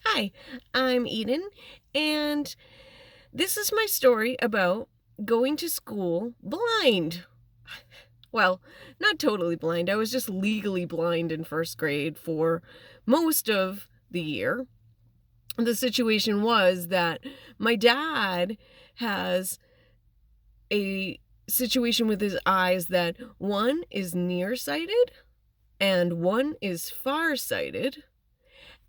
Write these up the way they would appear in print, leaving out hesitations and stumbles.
Hi, I'm Eden, and this is my story about going to school blind. Well, not totally blind. I was just legally blind in first grade for most of the year. The situation was that my dad has a situation with his eyes that one is nearsighted and one is farsighted.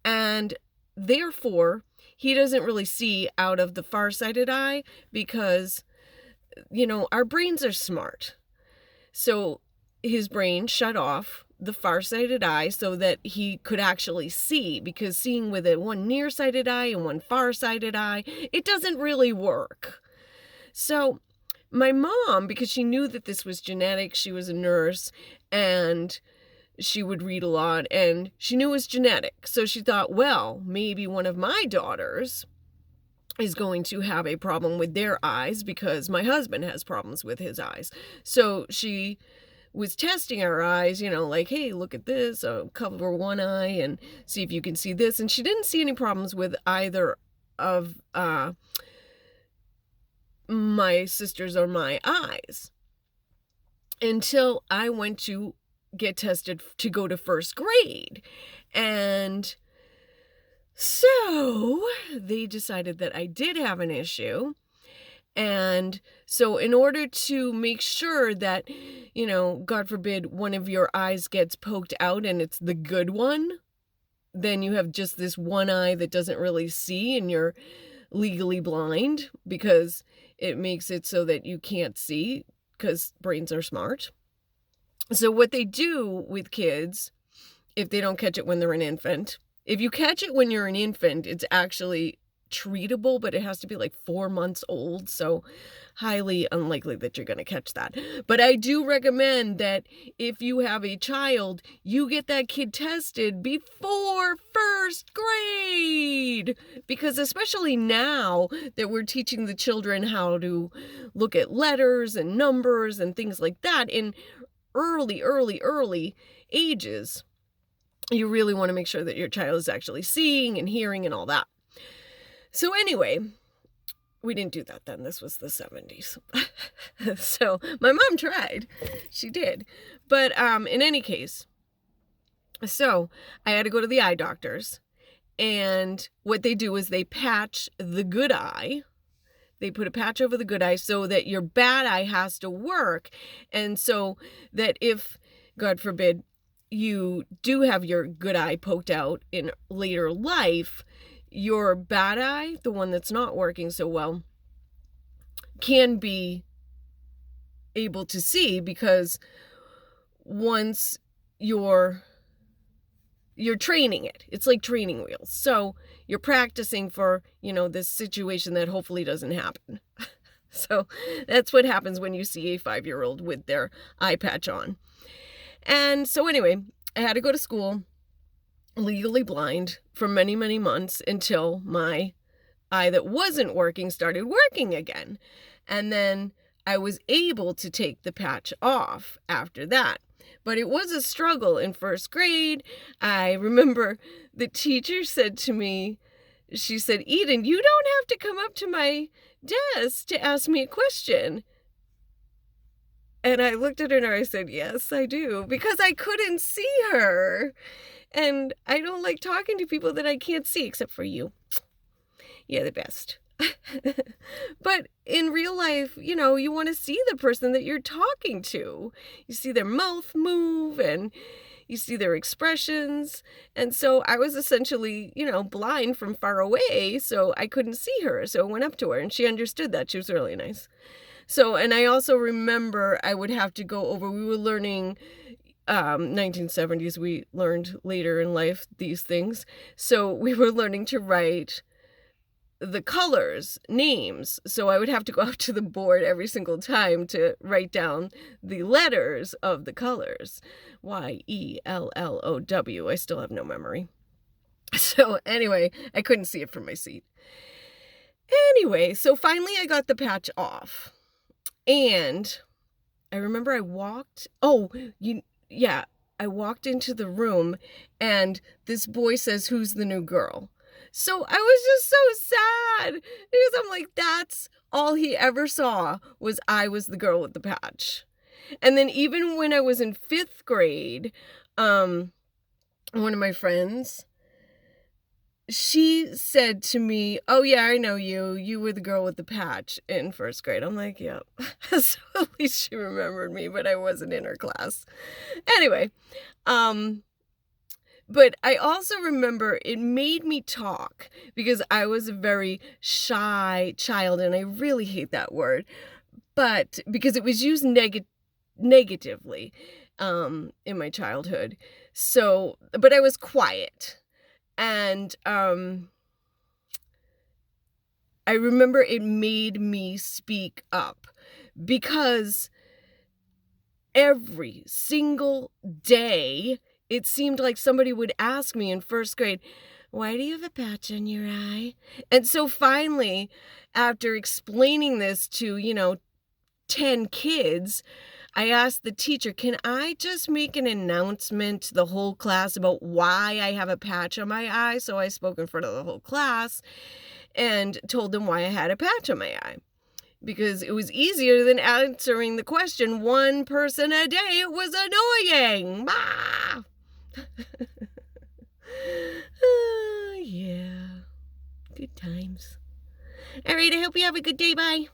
And therefore, he doesn't really see out of the far-sighted eye because, our brains are smart. So his brain shut off the far-sighted eye so that he could actually see, because seeing with it one nearsighted eye and one far-sighted eye, it doesn't really work. So my mom, because she knew that this was genetic, she was a nurse, and she would read a lot, and she knew it was genetic. So she thought, well, maybe one of my daughters is going to have a problem with their eyes because my husband has problems with his eyes. So she was testing our eyes, like, hey, look at this, cover one eye and see if you can see this. And she didn't see any problems with either of my sisters or my eyes until I went to get tested to go to first grade. And so they decided that I did have an issue. And so in order to make sure that, God forbid, one of your eyes gets poked out and it's the good one, then you have just this one eye that doesn't really see and you're legally blind because it makes it so that you can't see because brains are smart. So what they do with kids, if they don't catch it when they're an infant, if you catch it when you're an infant, it's actually treatable, but it has to be like 4 months old. So highly unlikely that you're going to catch that. But I do recommend that if you have a child, you get that kid tested before first grade. Because especially now that we're teaching the children how to look at letters and numbers and things like that in early ages, you really want to make sure that your child is actually seeing and hearing and all that. So anyway, we didn't do that then. This was the 70s. So my mom tried. She did. But in any case, so I had to go to the eye doctors. And what they do is they patch the good eye. They put a patch over the good eye so that your bad eye has to work. And so that if, God forbid, you do have your good eye poked out in later life, your bad eye, the one that's not working so well, can be able to see, because once you're training it, it's like training wheels. So you're practicing for, this situation that hopefully doesn't happen. So that's what happens when you see a 5-year-old with their eye patch on. And so anyway, I had to go to school legally blind for many, many months until my eye that wasn't working started working again. And then I was able to take the patch off after that. But it was a struggle in first grade. I remember the teacher said to me, she said, Eden, you don't have to come up to my desk to ask me a question. And I looked at her and I said, yes, I do, because I couldn't see her. And I don't like talking to people that I can't see, except for you. You're the best. But in real life, you want to see the person that you're talking to. You see their mouth move and you see their expressions. And so I was essentially, blind from far away, so I couldn't see her. So I went up to her and she understood that. She was really nice. So, and I also remember I would have to go over, we were learning 1970s, we learned later in life these things. So we were learning to write the colors, names. So I would have to go out to the board every single time to write down the letters of the colors. YELLOW. I still have no memory. So anyway, I couldn't see it from my seat. Anyway, so finally I got the patch off. And I remember I walked into the room and this boy says, who's the new girl? So I was just so sad because I'm like, that's all he ever saw was I was the girl with the patch. And then even when I was in 5th grade, one of my friends, she said to me, "Oh yeah, I know you. You were the girl with the patch in 1st grade." I'm like, "Yep." So at least she remembered me, but I wasn't in her class. Anyway, but I also remember it made me talk because I was a very shy child, and I really hate that word, but because it was used negatively in my childhood. So, but I was quiet. And I remember it made me speak up because every single day it seemed like somebody would ask me in 1st grade, "Why do you have a patch on your eye?" And so finally, after explaining this to, 10 kids, I asked the teacher, "Can I just make an announcement to the whole class about why I have a patch on my eye?" So I spoke in front of the whole class and told them why I had a patch on my eye. Because it was easier than answering the question one person a day. It was annoying. Ah! Yeah. Good times. All right, I hope you have a good day. Bye.